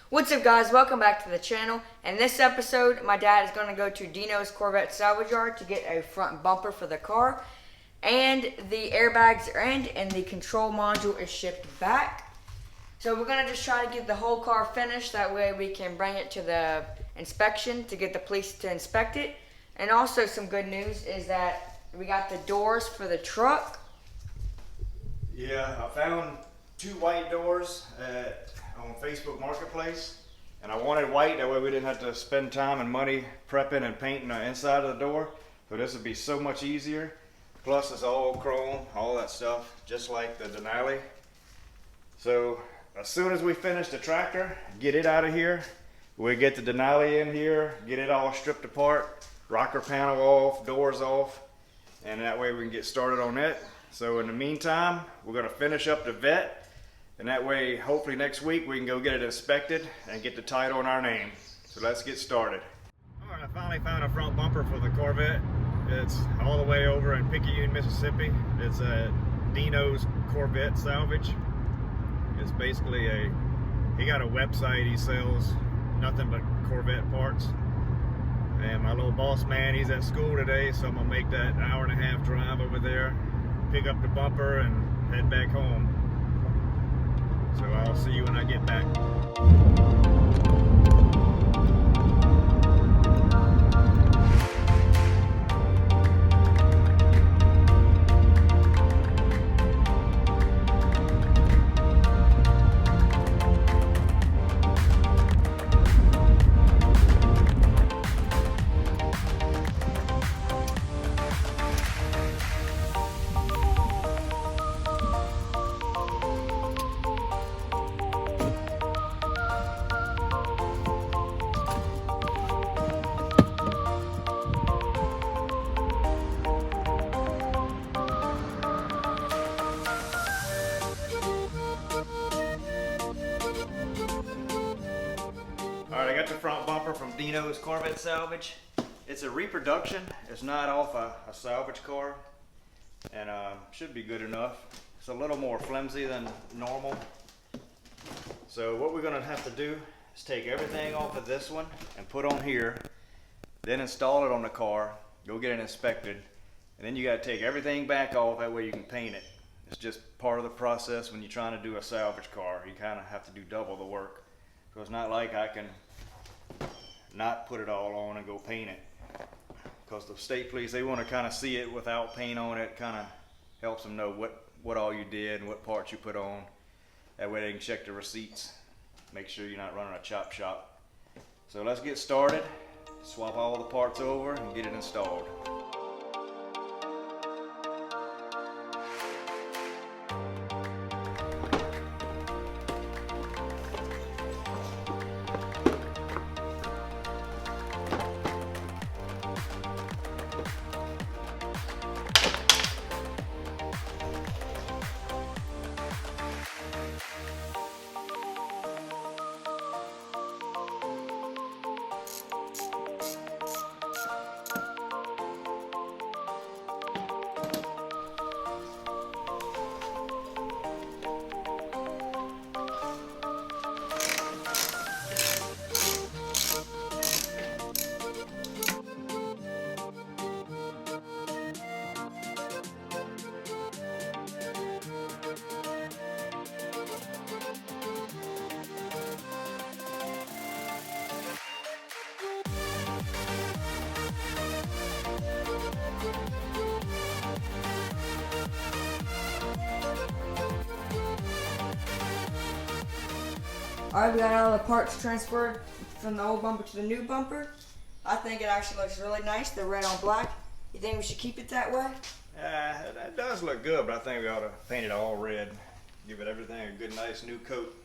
What's up, guys? Welcome back to the channel. In this episode, my dad is going to go to Dino's Corvette salvage yard to get a front bumper for the car, and the airbags are in and the control module is shipped back. So we're going to just try to get the whole car finished, that way we can bring it to the inspection to get the police to inspect it. And also some good news is that we got the doors for the truck. Yeah, I found two white doors on Facebook Marketplace, and I wanted white, that way we didn't have to spend time and money prepping and painting the inside of the door. So this would be so much easier. Plus it's all chrome, all that stuff, just like the Denali. So as soon as we finish the tractor, get it out of here, we get the Denali in here, get it all stripped apart, rocker panel off, doors off, and that way we can get started on it. So in the meantime, we're going to finish up the vet, and that way hopefully next week we can go get it inspected and get the title in our name. So let's get started. Alright, I finally found a front bumper for the Corvette. It's all the way over in Picayune, Mississippi. It's a Dino's Corvette Salvage. It's basically he got a website, he sells nothing but Corvette parts. And my little boss man, he's at school today, so I'm gonna make that hour-and-a-half drive over there, pick up the bumper and head back home. So I'll see you when I get back. Alright, I got the front bumper from Dino's Corvette Salvage. It's a reproduction. It's not off a salvage car, and should be good enough. It's a little more flimsy than normal. So what we're going to have to do is take everything off of this one and put on here, then install it on the car, go get it inspected, and then you got to take everything back off, that way you can paint it. It's just part of the process when you're trying to do a salvage car. You kind of have to do double the work. So it's not like I can not put it all on and go paint it, because the state police, they want to kind of see it without paint on it. Kind of helps them know what all you did and what parts you put on. That way they can check the receipts, make sure you're not running a chop shop. So let's get started, swap all the parts over and get it installed. Alright, we got all the parts transferred from the old bumper to the new bumper. I think it actually looks really nice, the red on black. You think we should keep it that way? That does look good, but I think we ought to paint it all red. Give it everything a good, nice new coat.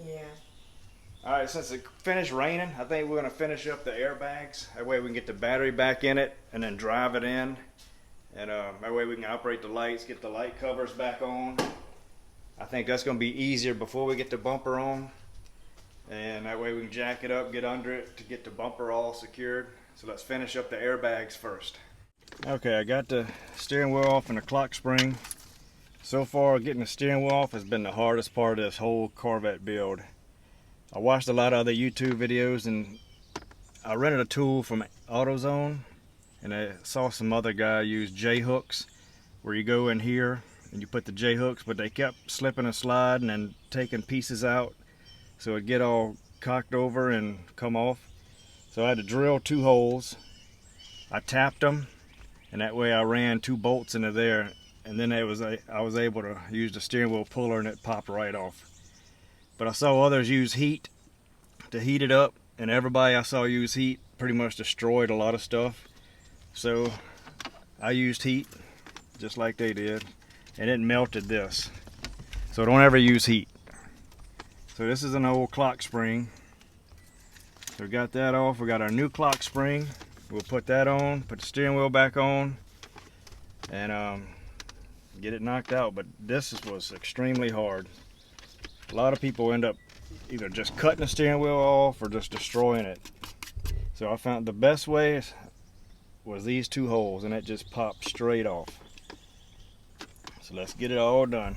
Yeah. Alright, since it finished raining, I think we're going to finish up the airbags. That way we can get the battery back in it and then drive it in. And that way we can operate the lights, get the light covers back on. I think that's going to be easier before we get the bumper on. And that way we can jack it up, get under it to get the bumper all secured. So let's finish up the airbags first. Okay, I got the steering wheel off and the clock spring. So far, getting the steering wheel off has been the hardest part of this whole Corvette build. I watched a lot of other YouTube videos, and I rented a tool from AutoZone, and I saw some other guy use J-hooks, where you go in here and you put the J-hooks, but they kept slipping and sliding and taking pieces out, so it'd get all cocked over and come off. So I had to drill 2 holes. I tapped them, and that way I ran 2 bolts into there, and then I was able to use the steering wheel puller, and it popped right off. But I saw others use heat to heat it up, and everybody I saw use heat pretty much destroyed a lot of stuff. So I used heat just like they did, and it melted this. So don't ever use heat. So this is an old clock spring. So we got that off. We got our new clock spring. We'll put that on, put the steering wheel back on, and get it knocked out. But this was extremely hard. A lot of people end up either just cutting the steering wheel off or just destroying it. So I found the best way was these 2 holes, and it just popped straight off. So let's get it all done.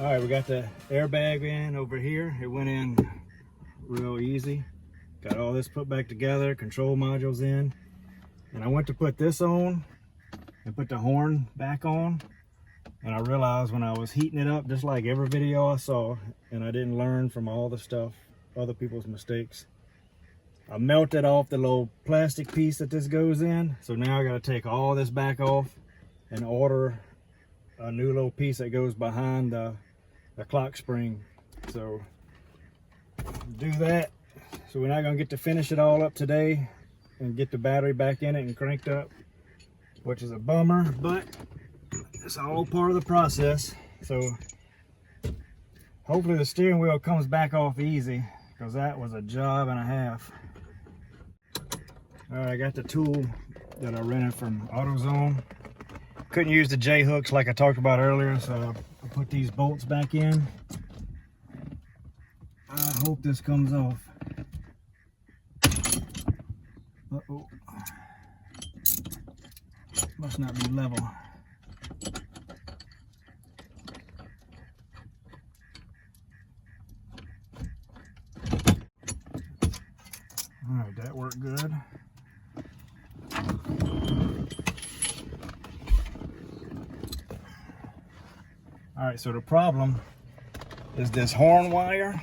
All right, we got the airbag in over here. It went in real easy. Got all this put back together, control modules in. And I went to put this on and put the horn back on. And I realized when I was heating it up, just like every video I saw, and I didn't learn from all the stuff, other people's mistakes, I melted off the little plastic piece that this goes in. So now I gotta take all this back off and order a new little piece that goes behind the clock spring. So do that. So we're not gonna get to finish it all up today and get the battery back in it and cranked up, which is a bummer, but it's all part of the process. So hopefully the steering wheel comes back off easy, because that was a job and a half. All right, I got the tool that I rented from AutoZone. Couldn't use the J-hooks like I talked about earlier, so I put these bolts back in. I hope this comes off. Uh-oh. Must not be level. All right, that worked good. All right, so the problem is this horn wire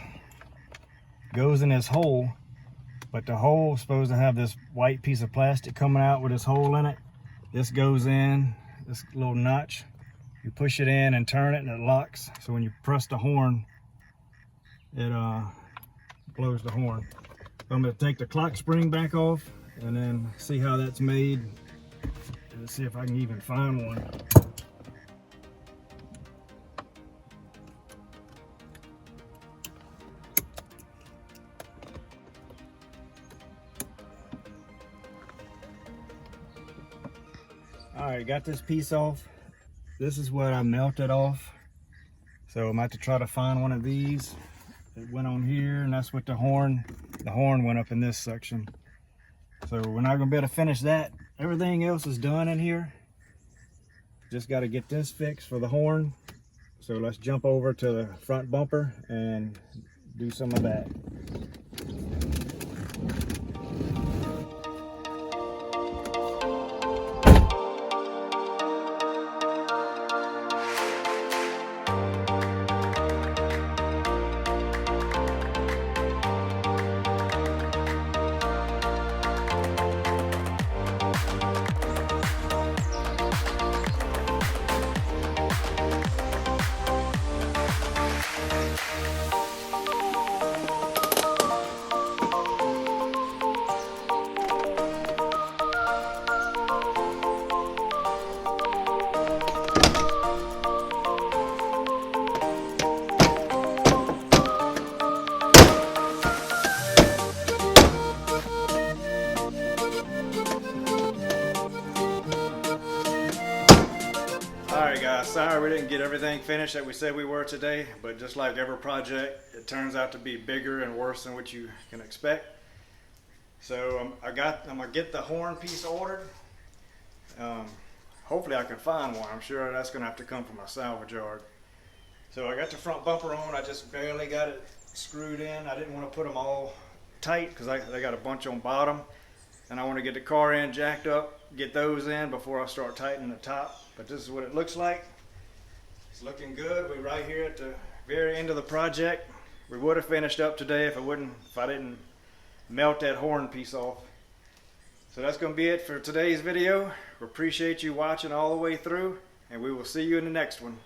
goes in this hole, but the hole is supposed to have this white piece of plastic coming out with this hole in it. This goes in, this little notch You push it in and turn it and it locks. So when you press the horn, it blows the horn. I'm going to take the clock spring back off and then see how that's made. Let's see if I can even find one. Alright, got this piece off. This is what I melted off. So I'm going to have to try to find one of these. It went on here, and that's what the horn went up in this section. So we're not going to be able to finish that. Everything else is done in here. Just got to get this fixed for the horn. So let's jump over to the front bumper and do some of that. Alright guys, sorry we didn't get everything finished that we said we were today, but just like every project, it turns out to be bigger and worse than what you can expect. So I'm gonna get the horn piece ordered. Hopefully I can find one. I'm sure that's gonna have to come from a salvage yard. So I got the front bumper on, I just barely got it screwed in. I didn't want to put them all tight because they got a bunch on bottom. And I want to get the car end jacked up, get those in before I start tightening the top. But this is what it looks like. It's looking good. We're right here at the very end of the project. We would have finished up today if I didn't melt that horn piece off. So that's going to be it for today's video. We appreciate you watching all the way through, and we will see you in the next one.